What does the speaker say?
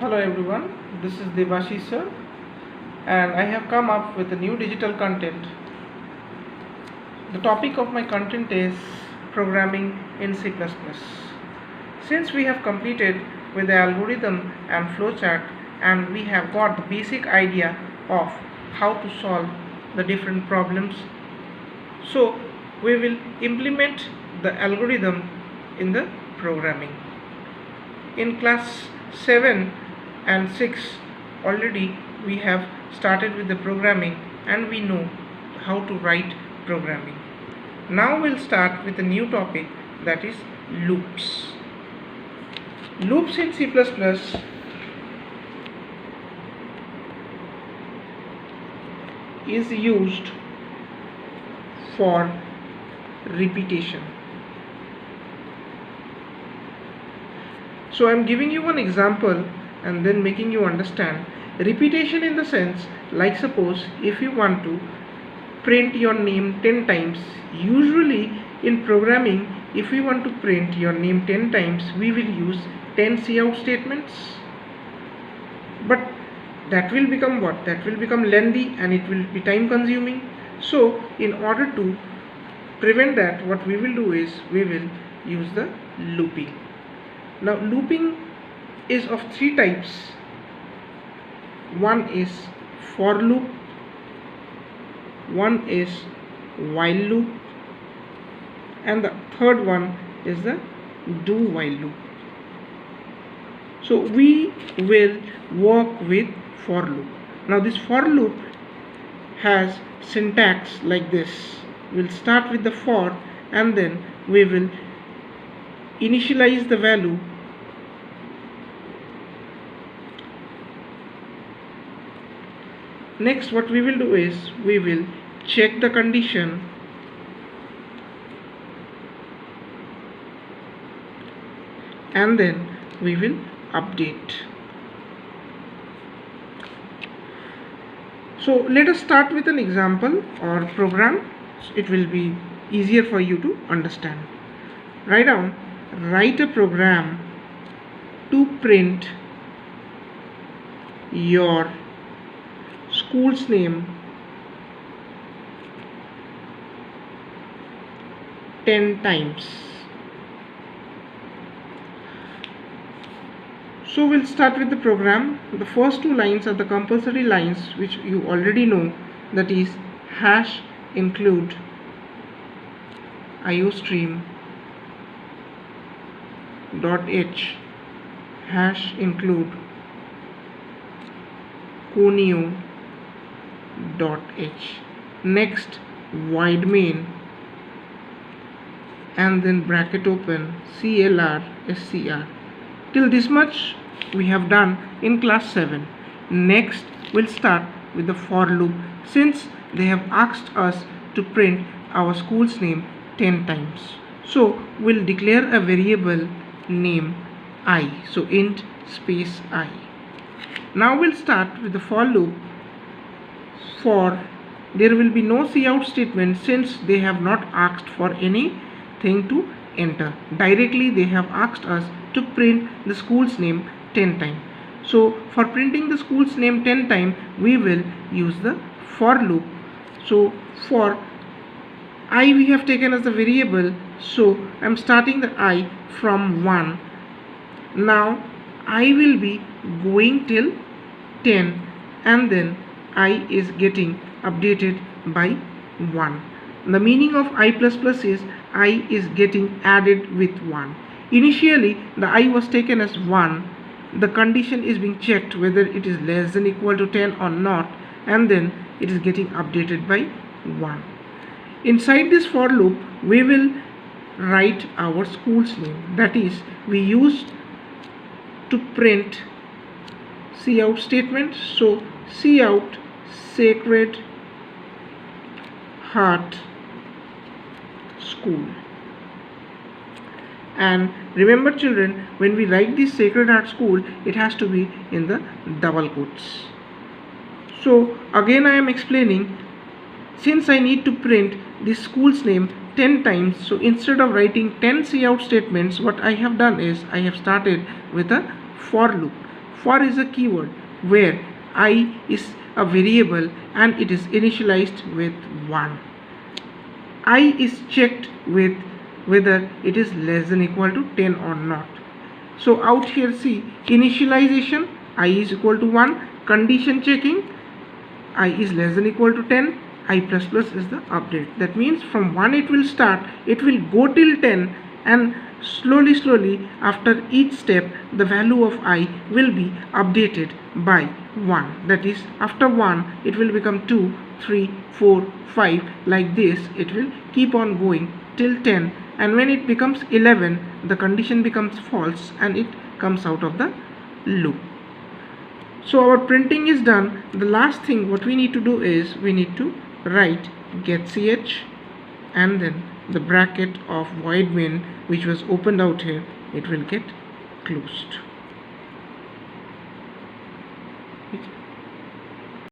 Hello everyone, this is Devashish sir, and I have come up with a new digital content. The topic of my content is programming in C++. Since we have completed with the algorithm and flowchart and we have got the basic idea of how to solve the different problems, so we will implement the algorithm in the programming. In class 7 and 6 already we have started with the programming and we know how to write programming. Now we'll start with a new topic, that is loops. Loops in C++ is used for repetition. So I'm giving you one example and then making you understand. Repetition in the sense, like suppose if you want to print your name 10 times, usually in programming, if we want to print your name 10 times, we will use 10 cout statements. But that will become what? That will become lengthy and it will be time consuming. So in order to prevent that, what we will do is we will use the looping. Now looping is of three types. One is for loop, one is while loop, and the third one is the do while loop. So we will work with for loop. Now this for loop has syntax like this. We'll start with the for and then we will initialize the value . Next what we will do is we will check the condition and then we will update. So let us start with an example or program. It will be easier for you to understand. Write a program to print your school's name 10 times. So we'll start with the program. The first two lines are the compulsory lines which you already know, that is hash include iostream .h hash include conio .h. Next void main and then bracket open clr scr. Till this much we have done in class 7. Next we'll start with the for loop, since they have asked us to print our school's name 10 times. So we'll declare a variable name I, so int space I. Now we'll start with the for loop. For there will be no cout statement, since they have not asked for anything to enter. Directly they have asked us to print the school's name 10 times. So for printing the school's name 10 times we will use the for loop. So for I we have taken as the variable, so I'm starting the I from 1. Now I will be going till 10 and then I is getting updated by 1. The meaning of I++ is I is getting added with 1. Initially the I was taken as 1. The condition is being checked whether it is less than equal to 10 or not, and then it is getting updated by 1. Inside this for loop we will write our school's name, that is we used to print cout statement. So cout Sacred Heart School. And remember children, when we write this Sacred Heart School, it has to be in the double quotes. So again I am explaining, since I need to print this school's name 10 times, so instead of writing 10 cout statements, what I have done is I have started with a for loop. For is a keyword where I is a variable and it is initialized with 1. I is checked with whether it is less than equal to 10 or not. So out here see, initialization I is equal to 1, condition checking I is less than equal to 10, I plus plus is the update. That means from 1 it will start, it will go till 10, and slowly after each step the value of I will be updated by 1. That is, after 1 it will become 2, 3, 4, 5, like this it will keep on going till 10, and when it becomes 11 the condition becomes false and it comes out of the loop. So our printing is done. The last thing what we need to do is we need to write get ch and then the bracket of void main which was opened out here, it will get closed.